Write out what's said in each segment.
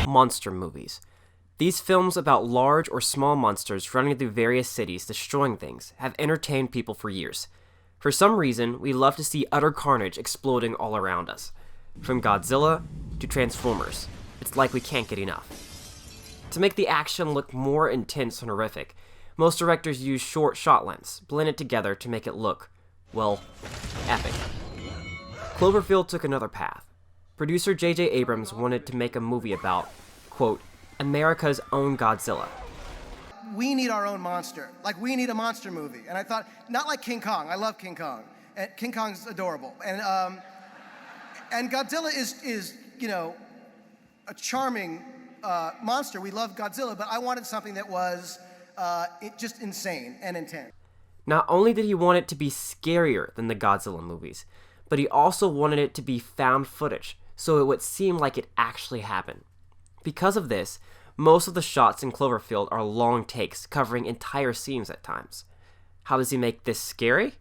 monster movies. These films about large or small monsters running through various cities destroying things have entertained people for years. For some reason, we love to see utter carnage exploding all around us. From Godzilla to Transformers, it's like we can't get enough. To make the action look more intense and horrific, most directors use short shot lengths, blended together to make it look, well, epic. Cloverfield took another path. Producer J.J. Abrams wanted to make a movie about, quote, America's own Godzilla. We need our own monster. Like, we need a monster movie. And I thought, not like King Kong. I love King Kong. And King Kong's adorable. And Godzilla is a charming monster. We love Godzilla, but I wanted something that was just insane and intense. Not only did he want it to be scarier than the Godzilla movies, but he also wanted it to be found footage, so it would seem like it actually happened. Because of this, most of the shots in Cloverfield are long takes, covering entire scenes at times. How does he make this scary?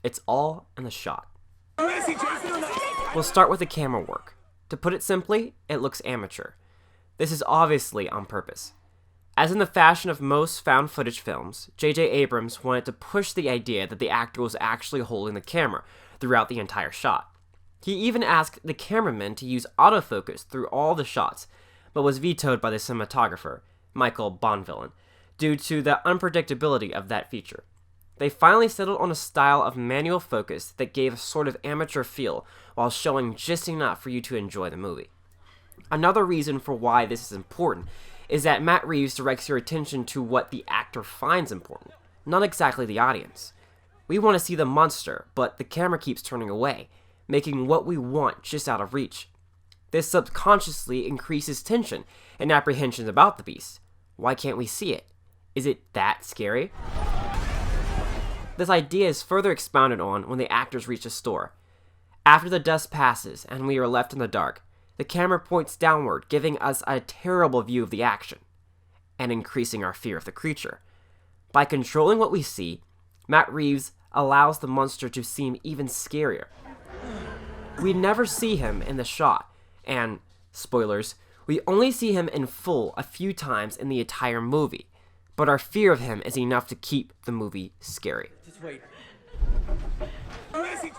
It's all in the shot. We'll start with the camera work. To put it simply, it looks amateur. This is obviously on purpose. As in the fashion of most found footage films, J.J. Abrams wanted to push the idea that the actor was actually holding the camera throughout the entire shot. He even asked the cameraman to use autofocus through all the shots, but was vetoed by the cinematographer, Michael Bonvillain, due to the unpredictability of that feature. They finally settled on a style of manual focus that gave a sort of amateur feel while showing just enough for you to enjoy the movie. Another reason for why this is important is that Matt Reeves directs your attention to what the actor finds important, not exactly the audience. We want to see the monster, but the camera keeps turning away, making what we want just out of reach. This subconsciously increases tension and apprehensions about the beast. Why can't we see it? Is it that scary? This idea is further expounded on when the actors reach a store. After the dust passes and we are left in the dark, the camera points downward, giving us a terrible view of the action, and increasing our fear of the creature. By controlling what we see, Matt Reeves allows the monster to seem even scarier. We never see him in the shot, and, spoilers, we only see him in full a few times in the entire movie, but our fear of him is enough to keep the movie scary. Just wait.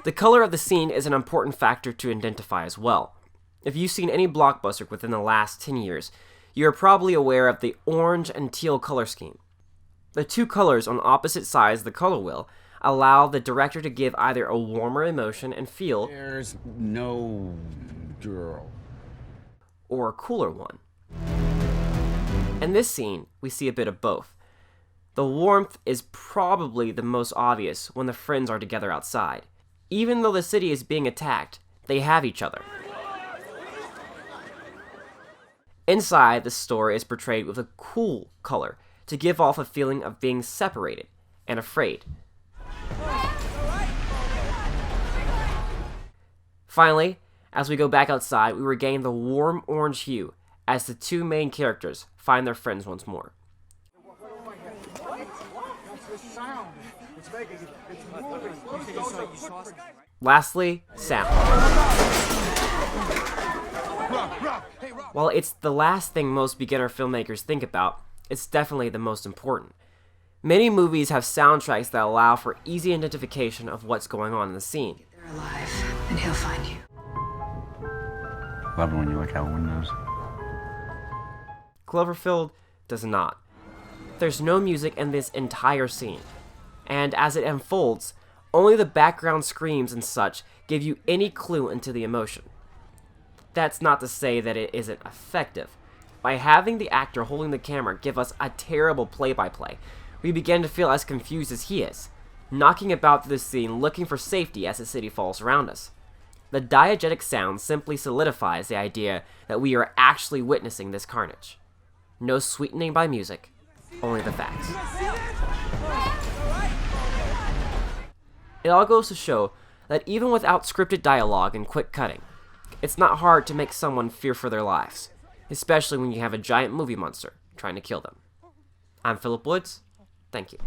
The color of the scene is an important factor to identify as well. If you've seen any blockbuster within the last 10 years, you are probably aware of the orange and teal color scheme. The two colors on opposite sides of the color wheel allow the director to give either a warmer emotion and feel, There's no girl. or a cooler one. In this scene, we see a bit of both. The warmth is probably the most obvious when the friends are together outside. Even though the city is being attacked, they have each other. Inside, the store is portrayed with a cool color to give off a feeling of being separated and afraid. Finally, as we go back outside, we regain the warm orange hue as the two main characters find their friends once more. Lastly, sound. While it's the last thing most beginner filmmakers think about, it's definitely the most important. Many movies have soundtracks that allow for easy identification of what's going on in the scene. They're alive, and he'll find you. Love it when you look out windows. Cloverfield does not. There's no music in this entire scene, and as it unfolds, only the background screams and such give you any clue into the emotion. That's not to say that it isn't effective. By having the actor holding the camera give us a terrible play-by-play, we begin to feel as confused as he is, knocking about through the scene looking for safety as the city falls around us. The diegetic sound simply solidifies the idea that we are actually witnessing this carnage. No sweetening by music, only the facts. It all goes to show that even without scripted dialogue and quick cutting, it's not hard to make someone fear for their lives, especially when you have a giant movie monster trying to kill them. I'm Philip Woods. Thank you.